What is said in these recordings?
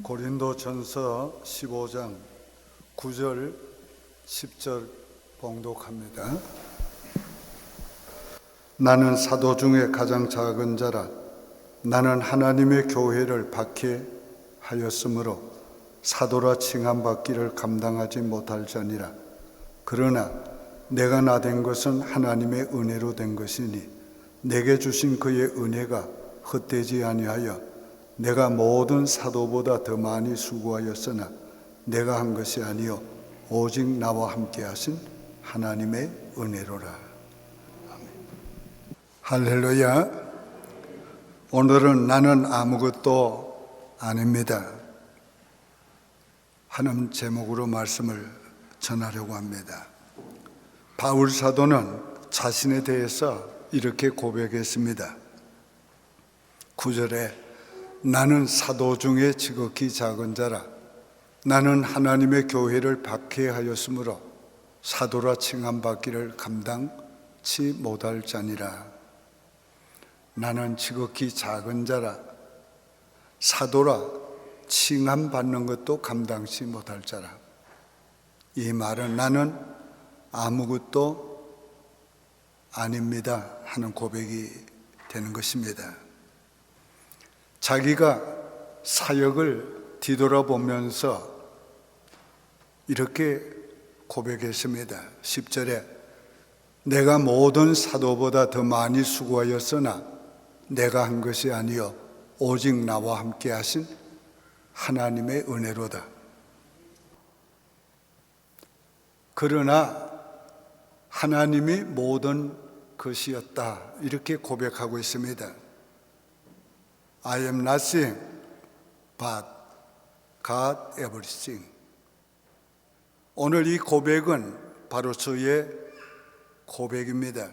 고린도전서 15장 9절 10절 봉독합니다. 나는 사도 중에 가장 작은 자라. 나는 하나님의 교회를 박해하였으므로 사도라 칭함받기를 감당하지 못할 자니라. 그러나 내가 나된 것은 하나님의 은혜로 된 것이니 내게 주신 그의 은혜가 헛되지 아니하여 내가 모든 사도보다 더 많이 수고하였으나 내가 한 것이 아니요 오직 나와 함께 하신 하나님의 은혜로라. 아멘. 할렐루야. 오늘은 나는 아무것도 아닙니다 하는 제목으로 말씀을 전하려고 합니다. 바울 사도는 자신에 대해서 이렇게 고백했습니다. 9절에 나는 사도 중에 지극히 작은 자라. 나는 하나님의 교회를 박해하였으므로 사도라 칭함받기를 감당치 못할 자니라. 나는 지극히 작은 자라. 사도라 칭함받는 것도 감당치 못할 자라. 이 말은 나는 아무것도 아닙니다 하는 고백이 되는 것입니다. 자기가 사역을 뒤돌아보면서 이렇게 고백했습니다. 10절에 내가 모든 사도보다 더 많이 수고하였으나 내가 한 것이 아니요 오직 나와 함께 하신 하나님의 은혜로다. 그러나 하나님이 모든 것이었다 이렇게 고백하고 있습니다. I am nothing but God everything. 오늘 이 고백은 바로 저의 고백입니다.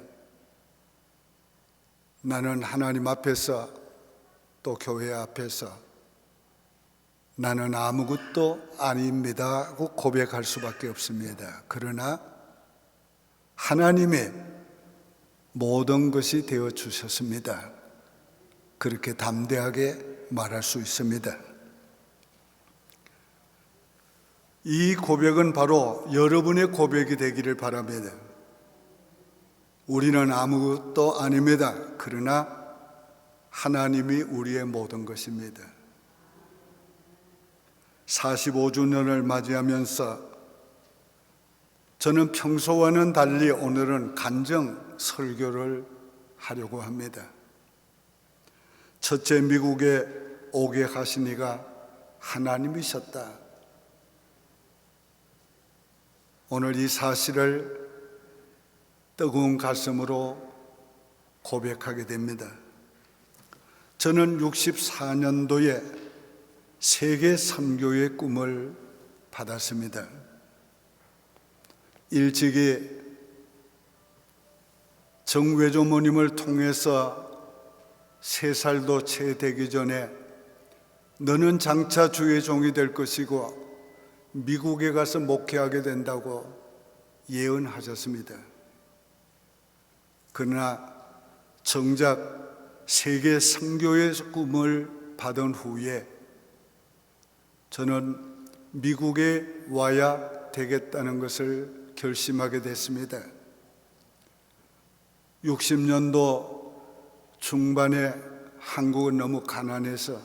나는 하나님 앞에서 또 교회 앞에서 나는 아무것도 아닙니다 하고 고백할 수밖에 없습니다. 그러나 하나님의 모든 것이 되어 주셨습니다. 그렇게 담대하게 말할 수 있습니다. 이 고백은 바로 여러분의 고백이 되기를 바랍니다. 우리는 아무것도 아닙니다. 그러나 하나님이 우리의 모든 것입니다. 45주년을 맞이하면서 저는 평소와는 달리 오늘은 간증 설교를 하려고 합니다. 첫째, 미국에 오게 하신 이가 하나님이셨다. 오늘 이 사실을 뜨거운 가슴으로 고백하게 됩니다. 저는 64년도에 세계 선교의 꿈을 받았습니다. 일찍이 정외조모님을 통해서 3살도 채 되기 전에 너는 장차 주의 종이 될 것이고 미국에 가서 목회하게 된다고 예언하셨습니다. 그러나 정작 세계 선교의 꿈을 받은 후에 저는 미국에 와야 되겠다는 것을 결심하게 됐습니다. 60년도 중반에 한국은 너무 가난해서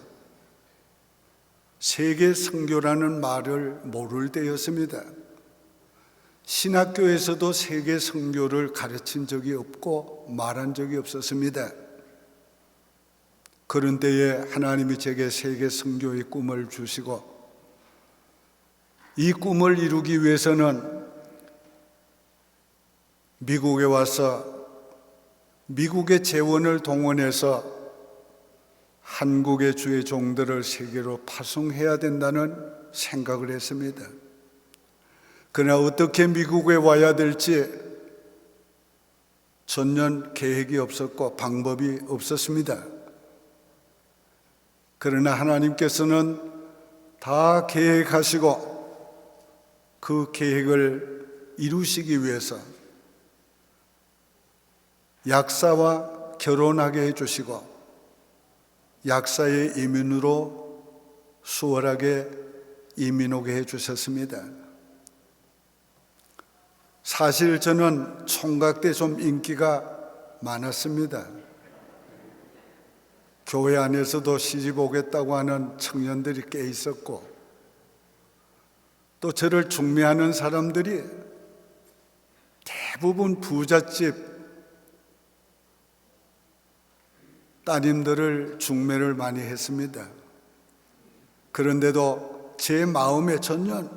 세계 선교라는 말을 모를 때였습니다. 신학교에서도 세계 선교를 가르친 적이 없고 말한 적이 없었습니다. 그런 때에 하나님이 제게 세계 선교의 꿈을 주시고 이 꿈을 이루기 위해서는 미국에 와서 미국의 재원을 동원해서 한국의 주의 종들을 세계로 파송해야 된다는 생각을 했습니다. 그러나 어떻게 미국에 와야 될지 전혀 계획이 없었고 방법이 없었습니다. 그러나 하나님께서는 다 계획하시고 그 계획을 이루시기 위해서 약사와 결혼하게 해주시고 약사의 이민으로 수월하게 이민 오게 해주셨습니다. 사실 저는 총각 때 좀 인기가 많았습니다. 교회 안에서도 시집 오겠다고 하는 청년들이 꽤 있었고, 또 저를 중매하는 사람들이 대부분 부잣집 따님들을 중매를 많이 했습니다. 그런데도 제 마음에 전혀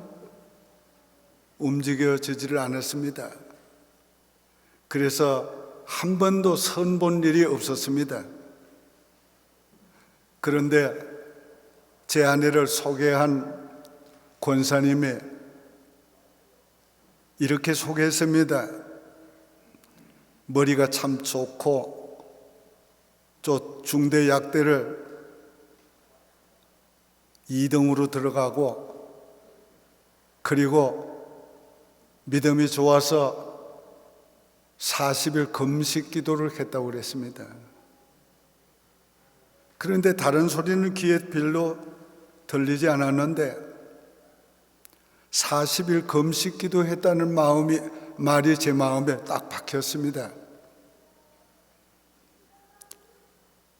움직여지지를 않았습니다. 그래서 한 번도 선 본 일이 없었습니다. 그런데 제 아내를 소개한 권사님이 이렇게 소개했습니다. 머리가 참 좋고 저 중대 약대를 2등으로 들어가고, 그리고 믿음이 좋아서 40일 금식 기도를 했다고 그랬습니다. 그런데 다른 소리는 귀에 별로 들리지 않았는데 40일 금식 기도했다는 말이 제 마음에 딱 박혔습니다.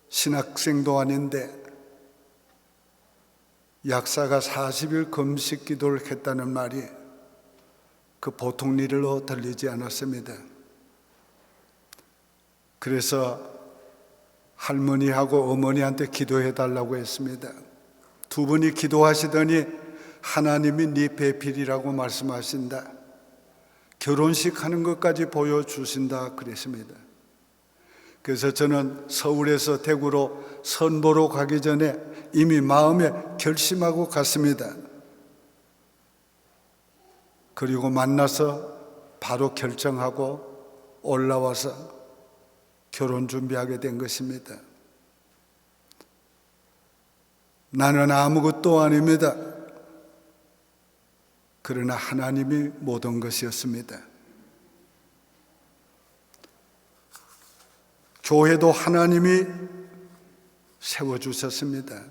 신학생도 아닌데 약사가 40일 금식 기도를 했다는 말이 그 보통 일로 들리지 않았습니다. 그래서 할머니하고 어머니한테 기도해 달라고 했습니다. 두 분이 기도하시더니 하나님이 네 배필이라고 말씀하신다, 결혼식 하는 것까지 보여주신다 그랬습니다. 그래서 저는 서울에서 대구로 선보러 가기 전에 이미 마음에 결심하고 갔습니다. 그리고 만나서 바로 결정하고 올라와서 결혼 준비하게 된 것입니다. 나는 아무것도 아닙니다. 그러나 하나님이 모든 것이었습니다. 교회도 하나님이 세워주셨습니다.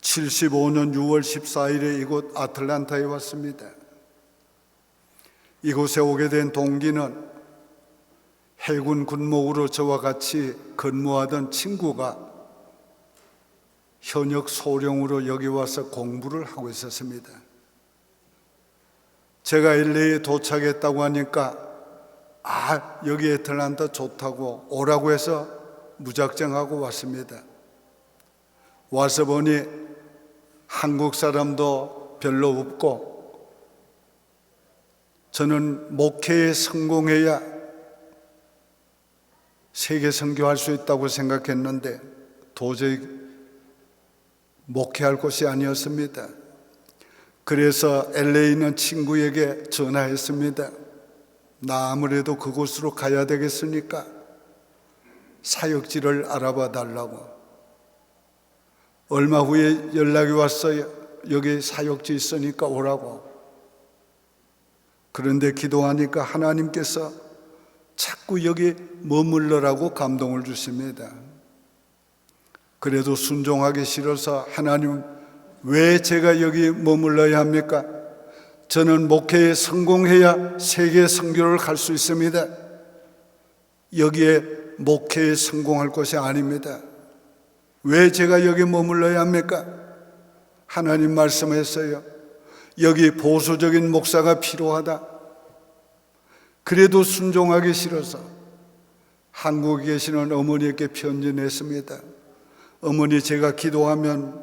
75년 6월 14일에 이곳 아틀란타에 왔습니다. 이곳에 오게 된 동기는 해군 군목으로 저와 같이 근무하던 친구가 현역 소령으로 여기 와서 공부를 하고 있었습니다. 제가 LA에 도착했다고 하니까 여기 애틀란타 좋다고 오라고 해서 무작정하고 왔습니다. 와서 보니 한국 사람도 별로 없고, 저는 목회에 성공해야 세계 선교할 수 있다고 생각했는데 도저히 목회할 곳이 아니었습니다. 그래서 LA 있는 친구에게 전화했습니다. 나 아무래도 그곳으로 가야 되겠으니까 사역지를 알아봐 달라고. 얼마 후에 연락이 왔어요. 여기 사역지 있으니까 오라고. 그런데 기도하니까 하나님께서 자꾸 여기 머물러라고 감동을 주십니다. 그래도 순종하기 싫어서 하나님, 왜 제가 여기 머물러야 합니까? 저는 목회에 성공해야 세계 선교를 갈 수 있습니다. 여기에 목회에 성공할 곳이 아닙니다. 왜 제가 여기 머물러야 합니까? 하나님 말씀했어요. 여기 보수적인 목사가 필요하다. 그래도 순종하기 싫어서 한국에 계시는 어머니에게 편지 냈습니다. 어머니, 제가 기도하면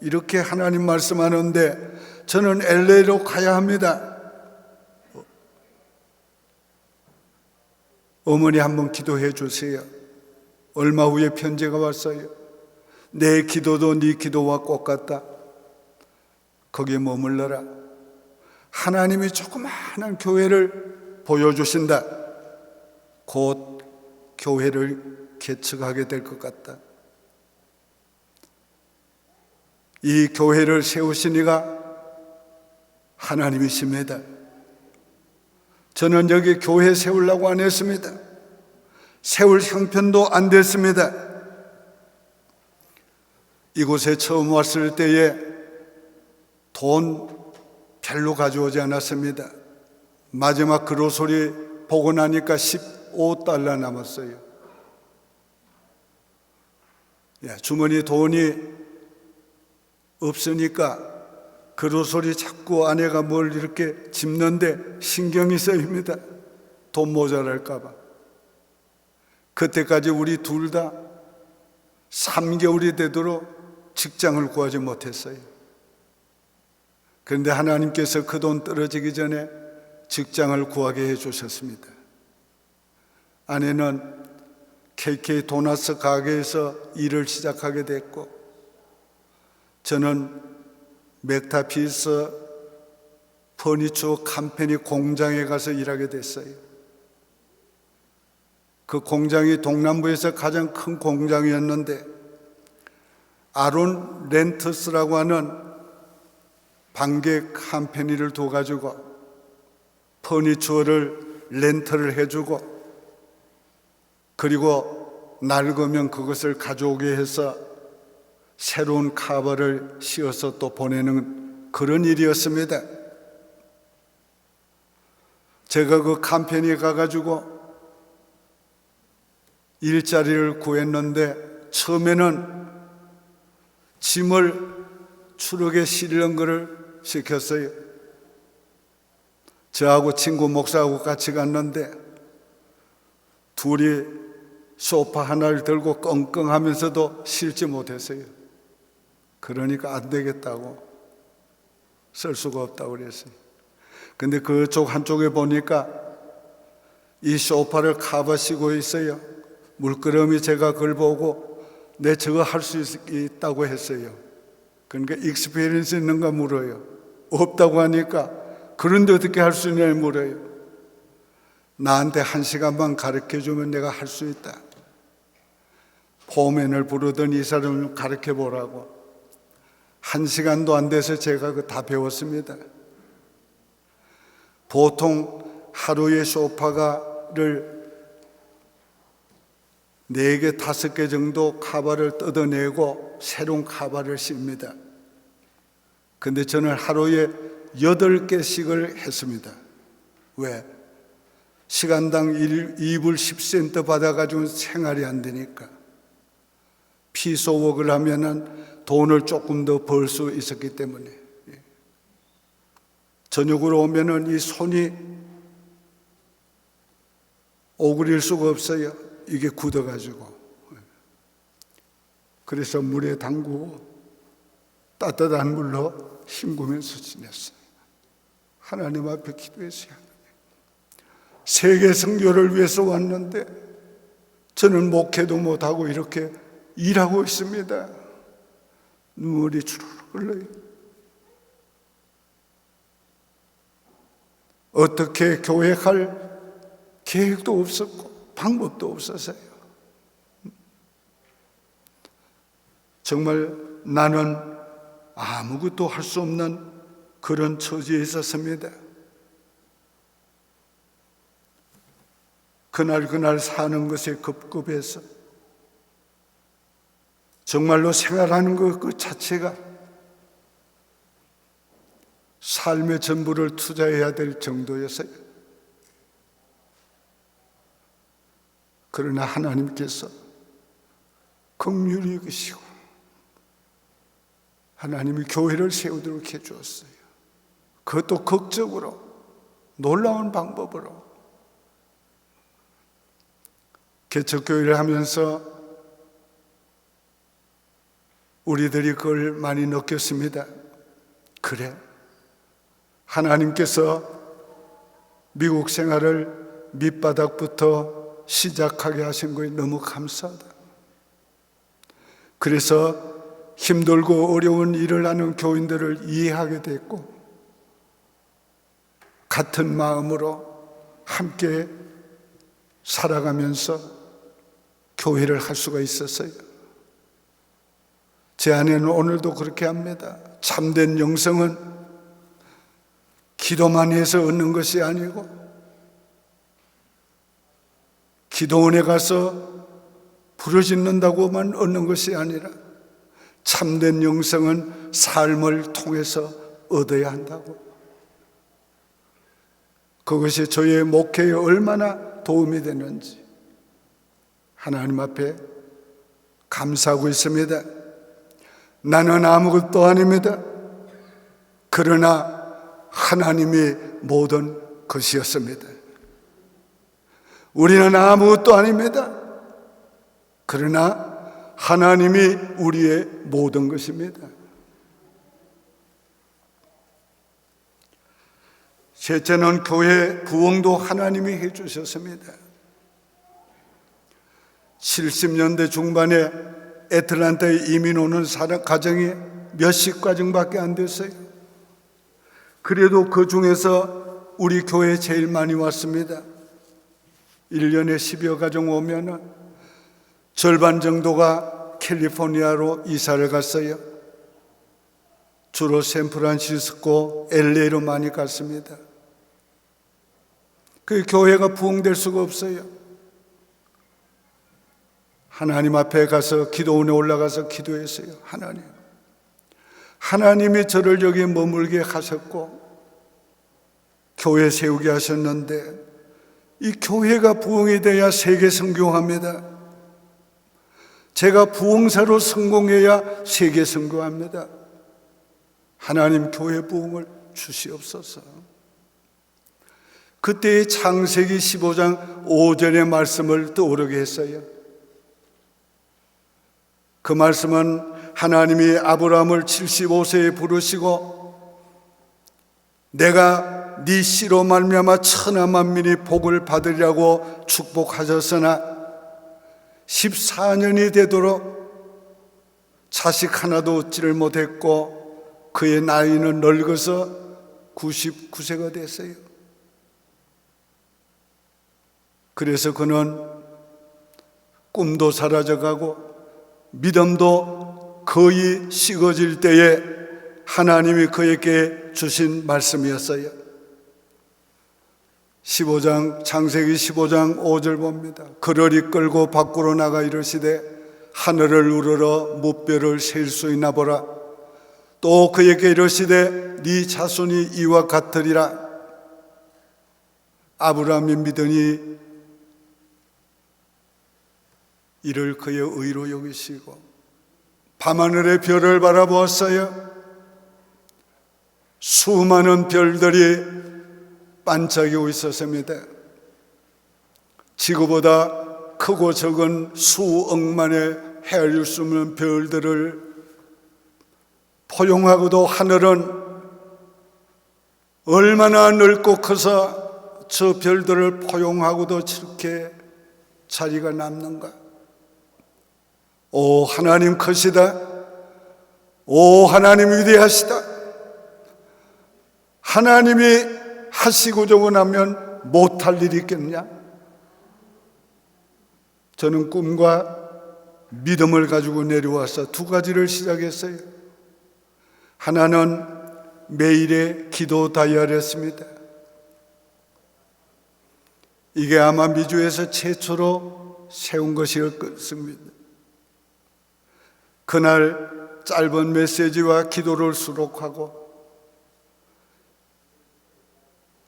이렇게 하나님 말씀하는데 저는 LA로 가야 합니다. 어머니 한번 기도해 주세요. 얼마 후에 편지가 왔어요. 내 기도도 네 기도와 똑같다. 거기에 머물러라. 하나님이 조그마한 교회를 보여주신다. 곧 교회를 개척하게 될 것 같다. 이 교회를 세우신 이가 하나님이십니다. 저는 여기 교회 세우려고 안 했습니다. 세울 형편도 안 됐습니다. 이곳에 처음 왔을 때에 돈 별로 가져오지 않았습니다. 마지막 그로소리 보고 나니까 $15 남았어요. 주머니 돈이 없으니까 그로소리 자꾸 아내가 뭘 이렇게 짚는데 신경이 쓰입니다. 돈 모자랄까 봐. 그때까지 우리 둘 다 3개월이 되도록 직장을 구하지 못했어요. 그런데 하나님께서 그 돈 떨어지기 전에 직장을 구하게 해주셨습니다. 아내는 KK 도나스 가게에서 일을 시작하게 됐고, 저는 맥타피스 퍼니처 컴퍼니 공장에 가서 일하게 됐어요. 그 공장이 동남부에서 가장 큰 공장이었는데, 아론 렌터스라고 하는 방개 컴퍼니를 둬가지고 퍼니처를 렌터를 해주고, 그리고 낡으면 그것을 가져오게 해서 새로운 카바를 씌워서 또 보내는 그런 일이었습니다. 제가 그 컴퍼니에 가가지고 일자리를 구했는데, 처음에는 짐을 트럭에 실는 것을 시켰어요. 저하고 친구 목사하고 같이 갔는데 둘이 소파 하나를 들고 끙끙하면서도 실지 못했어요. 그러니까 안 되겠다고, 쓸 수가 없다고 그랬어요. 근데 그쪽 한쪽에 보니까 이 소파를 커버시고 있어요. 물끄러미 제가 그걸 보고 내 저거 할 수 있다고 했어요. 그러니까 익스피리언스 있는가 물어요. 없다고 하니까 그런데 어떻게 할 수 있냐 물어요. 나한테 1시간만 가르쳐주면 내가 할 수 있다. 포맨을 부르던 이 사람을 가르쳐 보라고. 1시간도 안 돼서 제가 그 다 배웠습니다. 보통 하루에 소파를 4개, 5개 정도 카바를 뜯어내고 새로운 카바를 씁니다. 근데 저는 하루에 8개씩을 했습니다. 왜? 시간당 2불 10센트 받아가지고 생활이 안 되니까. 피소웍을 하면은 돈을 조금 더 벌 수 있었기 때문에. 저녁으로 오면은 이 손이 오그릴 수가 없어요. 이게 굳어가지고. 그래서 물에 담그고 따뜻한 물로 헹구면서 지냈어요. 하나님 앞에 기도했어요. 세계 선교를 위해서 왔는데 저는 목회도 못하고 이렇게 일하고 있습니다. 눈물이 주르륵 흘러요. 어떻게 교회할 계획도 없었고 방법도 없었어요. 정말 나는 아무것도 할 수 없는 그런 처지에 있었습니다. 그날 사는 것에 급급해서 정말로 생활하는 것 그 자체가 삶의 전부를 투자해야 될 정도였어요. 그러나 하나님께서 긍휼히 여기시고 하나님이 교회를 세우도록 해주었어요. 그것도 극적으로, 놀라운 방법으로. 개척교회를 하면서 우리들이 그걸 많이 느꼈습니다. 그래, 하나님께서 미국 생활을 밑바닥부터 시작하게 하신 거에 너무 감사하다. 그래서 힘들고 어려운 일을 하는 교인들을 이해하게 됐고, 같은 마음으로 함께 살아가면서 교회를 할 수가 있었어요. 제 아내는 오늘도 그렇게 합니다. 참된 영성은 기도만 해서 얻는 것이 아니고, 기도원에 가서 부르짖는다고만 얻는 것이 아니라 참된 영성은 삶을 통해서 얻어야 한다고. 그것이 저의 목회에 얼마나 도움이 되는지 하나님 앞에 감사하고 있습니다. 나는 아무것도 아닙니다. 그러나 하나님이 모든 것이었습니다. 우리는 아무것도 아닙니다. 그러나 하나님이 우리의 모든 것입니다. 셋째는 교회 부흥도 하나님이 해주셨습니다. 70년대 중반에 애틀랜타에 이민 오는 가정이 몇십 가정밖에 안 됐어요. 그래도 그 중에서 우리 교회에 제일 많이 왔습니다. 1년에 10여 가정 오면은 절반 정도가 캘리포니아로 이사를 갔어요. 주로 샌프란시스코, LA로 많이 갔습니다. 그 교회가 부흥될 수가 없어요. 하나님 앞에 가서 기도원에 올라가서 기도했어요. 하나님이 저를 여기 머물게 하셨고 교회 세우게 하셨는데 이 교회가 부흥이 돼야 세계 선교합니다. 제가 부흥사로 성공해야 세계 선교합니다. 하나님 교회 부흥을 주시옵소서. 그때의 창세기 15장 5절의 말씀을 떠오르게 했어요. 그 말씀은 하나님이 아브라함을 75세에 부르시고 내가 네 씨로 말미암아 천하 만민이 복을 받으리라고 축복하셨으나 14년이 되도록 자식 하나도 얻지를 못했고 그의 나이는 늙어서 99세가 됐어요. 그래서 그는 꿈도 사라져가고 믿음도 거의 식어질 때에 하나님이 그에게 주신 말씀이었어요. 창세기 15장 5절 봅니다. 그를 이끌고 밖으로 나가 이르시되 하늘을 우러러 무뼈를 셀 수 있나 보라. 또 그에게 이르시되 네 자손이 이와 같으리라. 아브라함이 믿으니 이를 그의 의로 여기시고 밤하늘의 별을 바라보았어요. 수많은 별들이 반짝이고 있었습니다. 지구보다 크고 적은 수억만의 헤아릴 수 없는 별들을 포용하고도 하늘은 얼마나 넓고 커서 저 별들을 포용하고도 저렇게 자리가 남는가. 오 하나님 크시다. 오 하나님 위대하시다. 하나님이 하시고자 하면 못할 일이 있겠냐? 저는 꿈과 믿음을 가지고 내려와서 두 가지를 시작했어요. 하나는 매일의 기도 다이어리였습니다. 이게 아마 미주에서 최초로 세운 것일 것입니다. 그날 짧은 메시지와 기도를 수록하고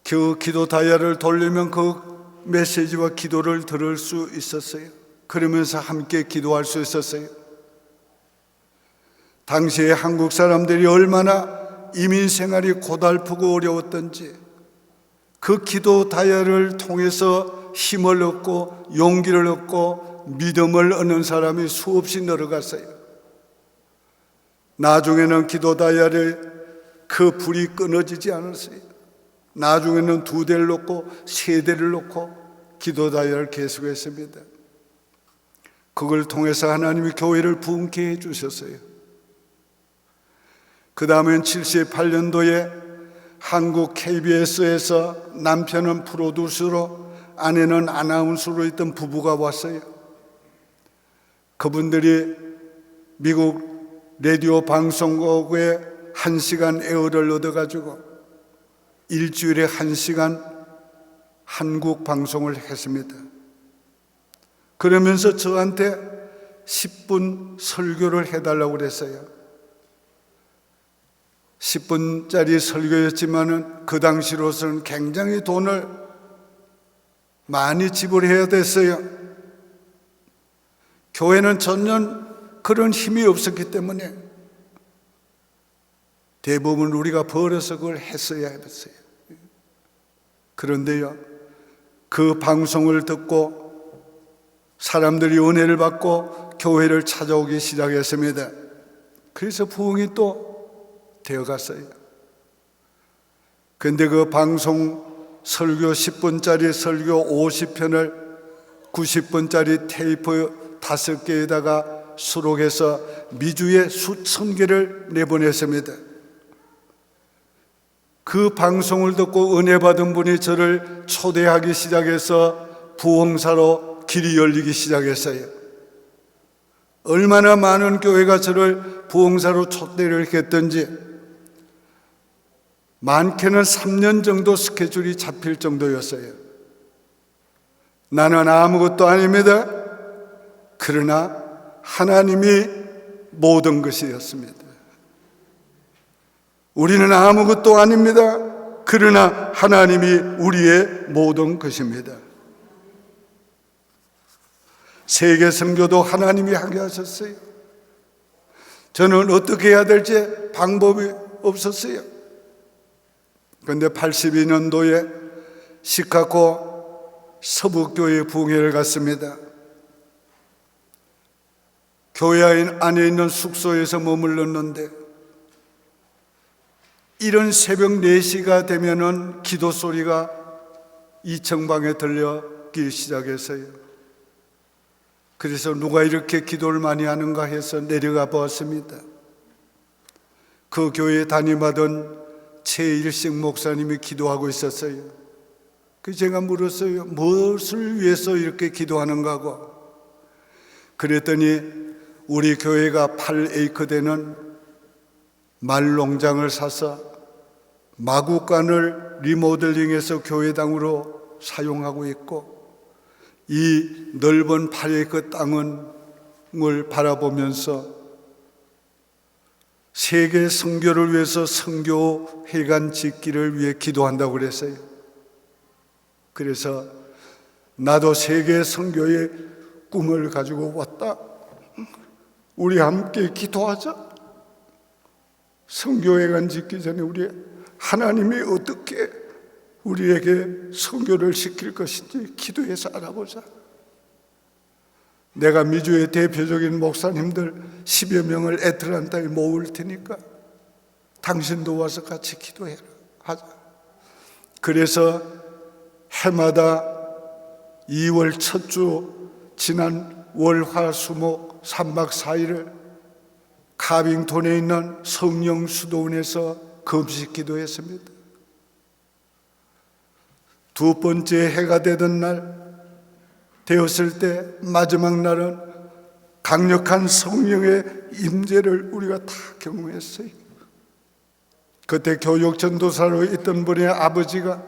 그 기도 다이아를 돌리면 그 메시지와 기도를 들을 수 있었어요. 그러면서 함께 기도할 수 있었어요. 당시에 한국 사람들이 얼마나 이민 생활이 고달프고 어려웠던지 그 기도 다이아를 통해서 힘을 얻고 용기를 얻고 믿음을 얻는 사람이 수없이 늘어갔어요. 나중에는 기도 다이아를 그 불이 끊어지지 않았어요. 나중에는 2대를 놓고 3대를 놓고 기도 다이아를 계속했습니다. 그걸 통해서 하나님이 교회를 부흥케 해주셨어요. 그 다음엔 78년도에 한국 KBS에서 남편은 프로듀서로 아내는 아나운서로 있던 부부가 왔어요. 그분들이 미국 라디오 방송국에 1시간 에어를 얻어가지고 일주일에 1시간 한국 방송을 했습니다. 그러면서 저한테 10분 설교를 해달라고 그랬어요. 10분짜리 설교였지만은 그 당시로서는 굉장히 돈을 많이 지불해야 됐어요. 교회는 전혀 그런 힘이 없었기 때문에 대부분 우리가 벌어서 그걸 했어야 했어요. 그런데요, 그 방송을 듣고 사람들이 은혜를 받고 교회를 찾아오기 시작했습니다. 그래서 부흥이 또 되어갔어요. 그런데 그 방송 설교 10분짜리 설교 50편을 90분짜리 테이프 5개에다가 수록해서 미주에 수천 개를 내보냈습니다. 그 방송을 듣고 은혜 받은 분이 저를 초대하기 시작해서 부흥사로 길이 열리기 시작했어요. 얼마나 많은 교회가 저를 부흥사로 초대를 했던지 많게는 3년 정도 스케줄이 잡힐 정도였어요. 나는 아무것도 아닙니다. 그러나 하나님이 모든 것이었습니다. 우리는 아무것도 아닙니다. 그러나 하나님이 우리의 모든 것입니다. 세계 선교도 하나님이 하게 하셨어요. 저는 어떻게 해야 될지 방법이 없었어요. 그런데 82년도에 시카고 서북교회 부흥회를 갔습니다. 교회 안에 있는 숙소에서 머물렀는데 이른 새벽 4시가 되면은 기도 소리가 2층방에 들려기 시작했어요. 그래서 누가 이렇게 기도를 많이 하는가 해서 내려가 보았습니다. 그 교회에 담임하던 최일식 목사님이 기도하고 있었어요. 그래서 제가 물었어요. 무엇을 위해서 이렇게 기도하는가 하고. 그랬더니 우리 교회가 8에이커 되는 말농장을 사서 마구간을 리모델링해서 교회당으로 사용하고 있고 이 넓은 8에이커 땅을 바라보면서 세계 선교를 위해서 선교 회관 짓기를 위해 기도한다고 그랬어요. 그래서 나도 세계 선교의 꿈을 가지고 왔다. 우리 함께 기도하자. 선교 회관 짓기 전에 우리 하나님이 어떻게 우리에게 선교를 시킬 것인지 기도해서 알아보자. 내가 미주의 대표적인 목사님들 10여 명을 애틀란타에 모을 테니까 당신도 와서 같이 기도해라 하자. 그래서 해마다 2월 첫 주 지난 월화수목 3박 4일을 카빙톤에 있는 성령수도원에서 금식 기도했습니다. 두 번째 해가 되던 날 되었을 때 마지막 날은 강력한 성령의 임재를 우리가 다 경험했어요. 그때 교육 전도사로 있던 분의 아버지가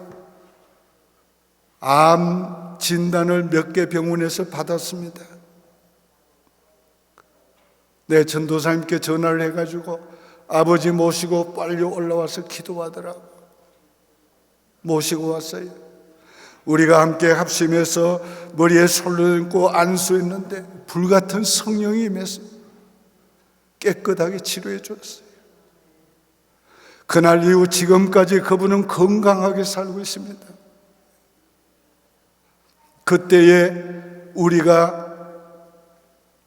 암 진단을 몇 개 병원에서 받았습니다. 내 전도사님께 전화를 해가지고 아버지 모시고 빨리 올라와서 기도하더라고. 모시고 왔어요. 우리가 함께 합심해서 머리에 솔로 얹고 안수했는데 불같은 성령이 임해서 깨끗하게 치료해 줬어요. 그날 이후 지금까지 그분은 건강하게 살고 있습니다. 그때에 우리가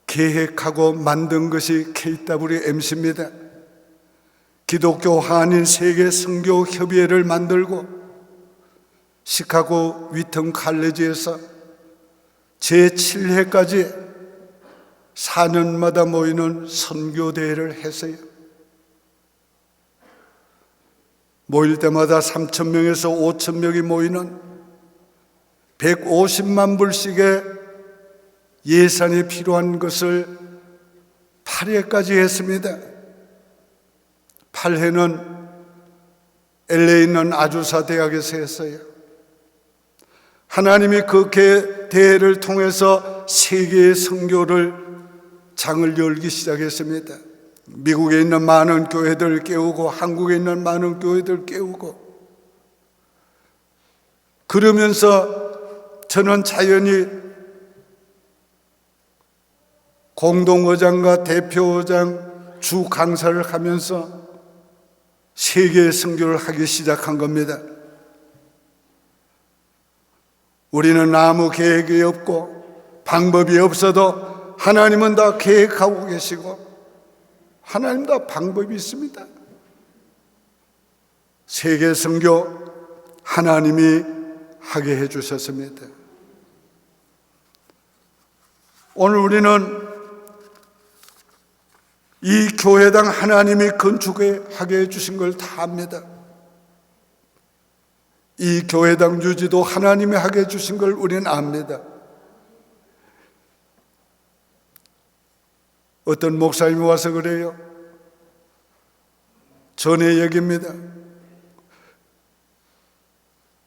계획하고 만든 것이 KWMC입니다. 기독교 한인 세계 선교 협의회를 만들고 시카고 위턴 칼리지에서 제7회까지 4년마다 모이는 선교대회를 했어요. 모일 때마다 3,000명에서 5,000명이 모이는 150만 불씩의 예산이 필요한 것을 8회까지 했습니다. 8회는 LA에 있는 아주사 대학에서 했어요. 하나님이 그 대회를 통해서 세계의 선교를 장을 열기 시작했습니다. 미국에 있는 많은 교회들 깨우고 한국에 있는 많은 교회들 깨우고, 그러면서 저는 자연히 공동의장과 대표의장, 주 강사를 하면서 세계 선교를 하기 시작한 겁니다. 우리는 아무 계획이 없고 방법이 없어도 하나님은 다 계획하고 계시고 하나님 다 방법이 있습니다. 세계 선교 하나님이 하게 해주셨습니다. 오늘 우리는 이 교회당 하나님이 건축하게 해주신 걸 다 압니다. 이 교회당 유지도 하나님이 하게 해주신 걸 우리는 압니다. 어떤 목사님이 와서 그래요. 전에 얘기입니다.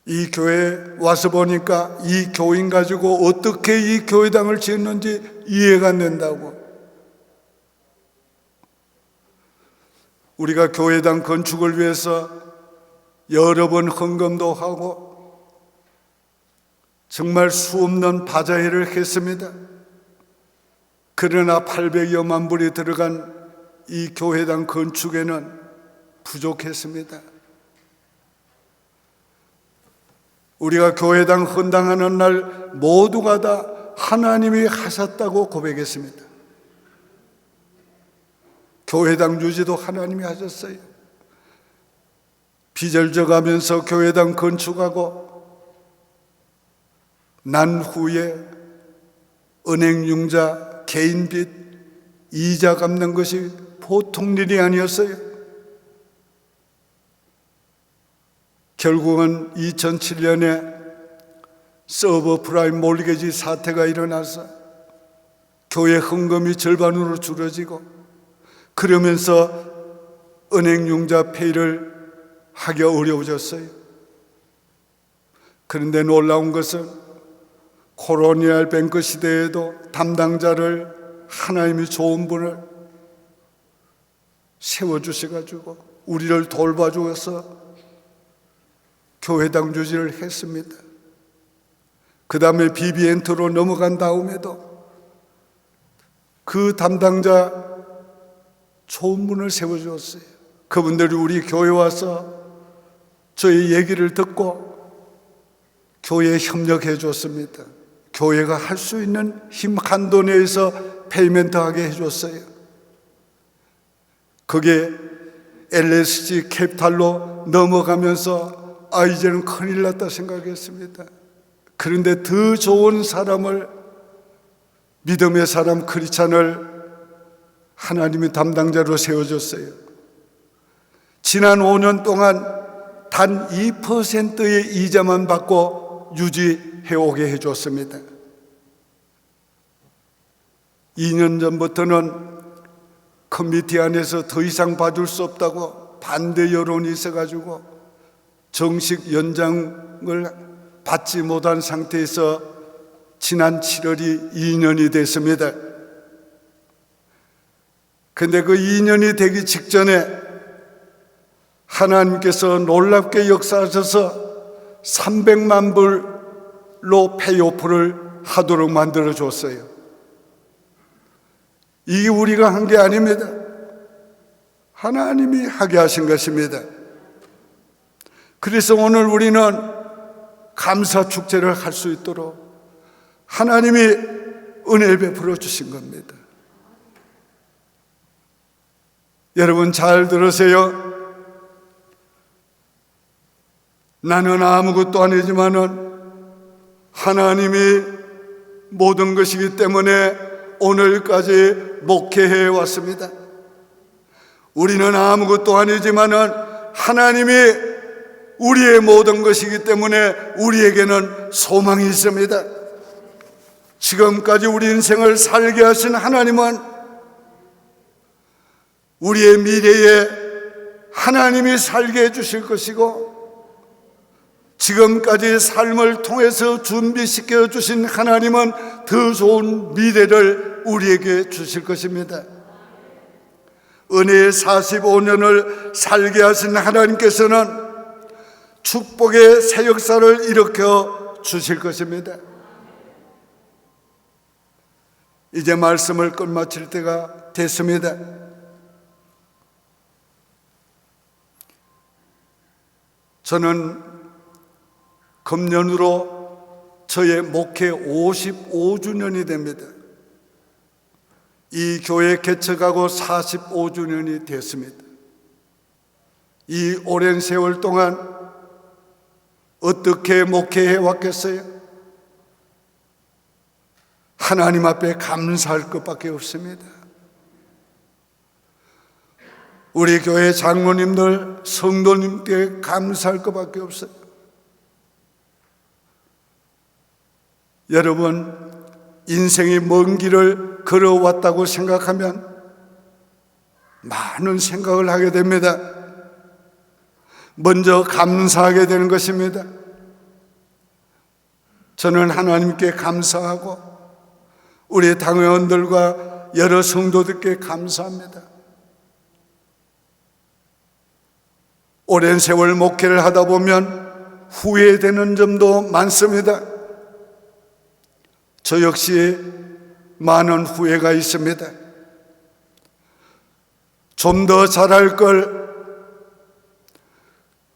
이 교회에 와서 보니까 이 교인 가지고 어떻게 이 교회당을 지었는지 이해가 안 된다고. 우리가 교회당 건축을 위해서 여러 번 헌금도 하고 정말 수없는 바자회를 했습니다. 그러나 800여만 불이 들어간 이 교회당 건축에는 부족했습니다. 우리가 교회당 헌당하는 날 모두가 다 하나님이 하셨다고 고백했습니다. 교회당 유지도 하나님이 하셨어요. 빚을 져가면서 교회당 건축하고 난 후에 은행융자, 개인빚, 이자 갚는 것이 보통 일이 아니었어요. 결국은 2007년에 서브프라임 몰리게지 사태가 일어나서 교회 헌금이 절반으로 줄어지고, 그러면서 은행융자 폐의를 하기 어려워졌어요. 그런데 놀라운 것은 코로니얼 뱅크 시대에도 담당자를 하나님이 좋은 분을 세워주셔가지고 우리를 돌봐주어서 교회당 유지를 했습니다. 그 다음에 BBNT로 넘어간 다음에도 그 담당자 좋은 분을 세워주었어요. 그분들이 우리 교회 와서 저희 얘기를 듣고 교회에 협력해 줬습니다. 교회가 할 수 있는 힘 한도 내에서 페이멘트하게 해줬어요. 그게 LSG 캡탈로 넘어가면서 이제는 큰일 났다 생각했습니다. 그런데 더 좋은 사람을, 믿음의 사람 크리스찬을 하나님이 담당자로 세워줬어요. 지난 5년 동안 단 2%의 이자만 받고 유지해 오게 해줬습니다. 2년 전부터는 커뮤니티 안에서 더 이상 봐줄 수 없다고 반대 여론이 있어가지고 정식 연장을 받지 못한 상태에서 지난 7월이 2년이 됐습니다. 근데 그 2년이 되기 직전에 하나님께서 놀랍게 역사하셔서 300만 불로 페이오프를 하도록 만들어 줬어요. 이게 우리가 한 게 아닙니다. 하나님이 하게 하신 것입니다. 그래서 오늘 우리는 감사 축제를 할 수 있도록 하나님이 은혜를 베풀어 주신 겁니다. 여러분 잘 들으세요. 나는 아무것도 아니지만은 하나님이 모든 것이기 때문에 오늘까지 목회해 왔습니다. 우리는 아무것도 아니지만은 하나님이 우리의 모든 것이기 때문에 우리에게는 소망이 있습니다. 지금까지 우리 인생을 살게 하신 하나님은 우리의 미래에 하나님이 살게 해주실 것이고, 지금까지 삶을 통해서 준비시켜 주신 하나님은 더 좋은 미래를 우리에게 주실 것입니다. 은혜의 45년을 살게 하신 하나님께서는 축복의 새 역사를 일으켜 주실 것입니다. 이제 말씀을 끝마칠 때가 됐습니다. 저는 금년으로 저의 목회 55주년이 됩니다. 이 교회 개척하고 45주년이 됐습니다. 이 오랜 세월 동안 어떻게 목회해 왔겠어요? 하나님 앞에 감사할 것밖에 없습니다. 우리 교회 장로님들, 성도님께 감사할 것밖에 없어요. 여러분, 인생이 먼 길을 걸어왔다고 생각하면 많은 생각을 하게 됩니다. 먼저 감사하게 되는 것입니다. 저는 하나님께 감사하고 우리 당회원들과 여러 성도들께 감사합니다. 오랜 세월 목회를 하다 보면 후회되는 점도 많습니다. 저 역시 많은 후회가 있습니다. 좀 더 잘할 걸,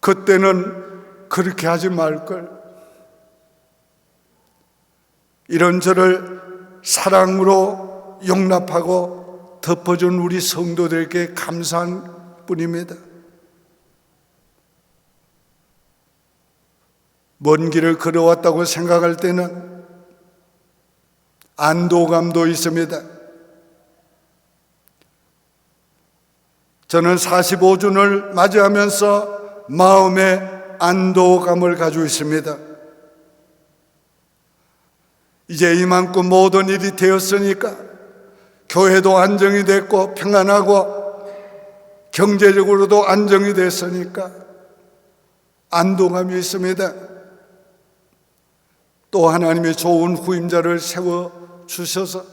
그때는 그렇게 하지 말 걸. 이런 저를 사랑으로 용납하고 덮어준 우리 성도들에게 감사한 뿐입니다. 먼 길을 걸어왔다고 생각할 때는 안도감도 있습니다. 저는 45주년을 맞이하면서 마음에 안도감을 가지고 있습니다. 이제 이만큼 모든 일이 되었으니까 교회도 안정이 됐고 평안하고 경제적으로도 안정이 됐으니까 안도감이 있습니다. 또 하나님의 좋은 후임자를 세워주셔서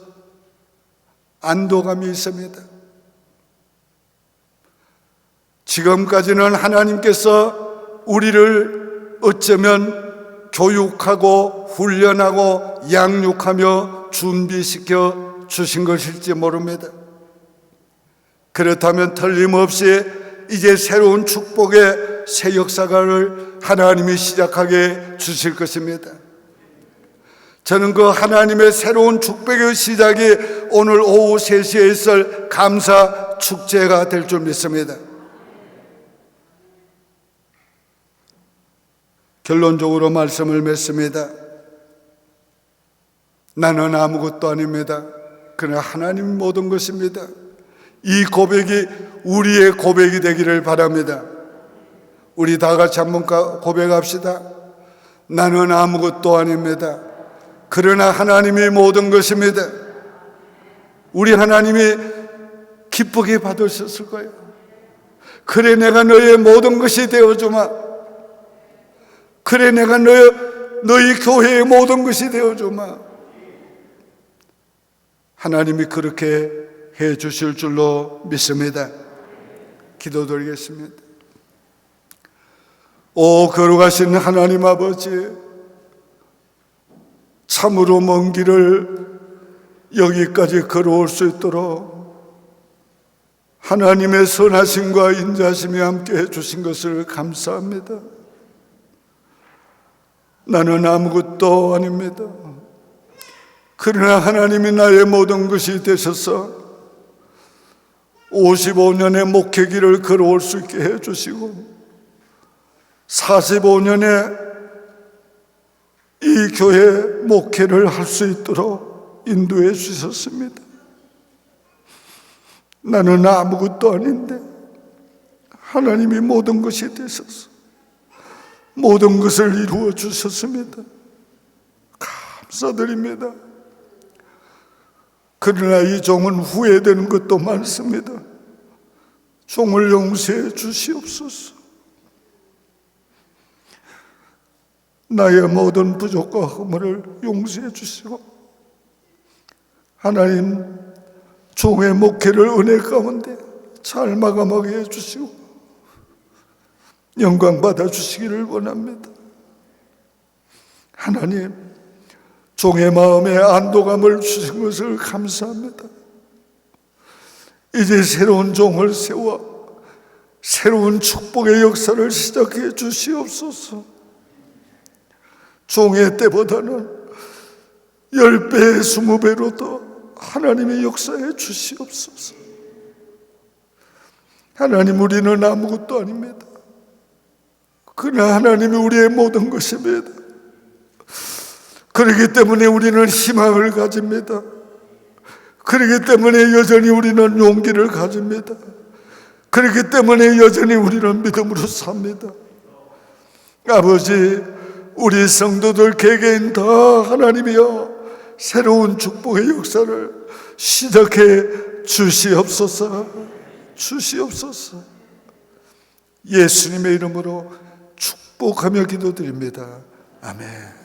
안도감이 있습니다. 지금까지는 하나님께서 우리를 어쩌면 교육하고 훈련하고 양육하며 준비시켜 주신 것일지 모릅니다. 그렇다면 틀림없이 이제 새로운 축복의 새 역사를 하나님이 시작하게 주실 것입니다. 저는 그 하나님의 새로운 축복의 시작이 오늘 오후 3시에 있을 감사 축제가 될 줄 믿습니다. 결론적으로 말씀을 맺습니다. 나는 아무것도 아닙니다. 그러나 하나님 모든 것입니다. 이 고백이 우리의 고백이 되기를 바랍니다. 우리 다 같이 한번 고백합시다. 나는 아무것도 아닙니다. 그러나 하나님이 모든 것입니다. 우리 하나님이 기쁘게 받으셨을 거예요. 그래 내가 너의 모든 것이 되어주마. 그래 내가 너희 교회의 모든 것이 되어주마. 하나님이 그렇게 해 주실 줄로 믿습니다. 기도드리겠습니다. 오 거룩하신 하나님 아버지, 참으로 먼 길을 여기까지 걸어올 수 있도록 하나님의 선하심과 인자심이 함께 해주신 것을 감사합니다. 나는 아무것도 아닙니다. 그러나 하나님이 나의 모든 것이 되셔서 55년의 목회길을 걸어올 수 있게 해주시고 45년의 이 교회 목회를 할 수 있도록 인도해 주셨습니다. 나는 아무것도 아닌데 하나님이 모든 것이 되셔서 모든 것을 이루어 주셨습니다. 감사드립니다. 그러나 이 종은 후회되는 것도 많습니다. 종을 용서해 주시옵소서. 나의 모든 부족과 허물을 용서해 주시고, 하나님 종의 목회를 은혜 가운데 잘 마감하게 해주시고 영광 받아주시기를 원합니다. 하나님, 종의 마음에 안도감을 주신 것을 감사합니다. 이제 새로운 종을 세워 새로운 축복의 역사를 시작해 주시옵소서. 종의 때보다는 10배, 20배로 더 하나님의 역사에 주시옵소서. 하나님, 우리는 아무것도 아닙니다. 그러나 하나님이 우리의 모든 것입니다. 그렇기 때문에 우리는 희망을 가집니다. 그렇기 때문에 여전히 우리는 용기를 가집니다. 그렇기 때문에 여전히 우리는 믿음으로 삽니다. 아버지, 우리 성도들 개개인 다 하나님이여 새로운 축복의 역사를 시작해 주시옵소서. 주시옵소서. 예수님의 이름으로 축복하며 기도드립니다. 아멘.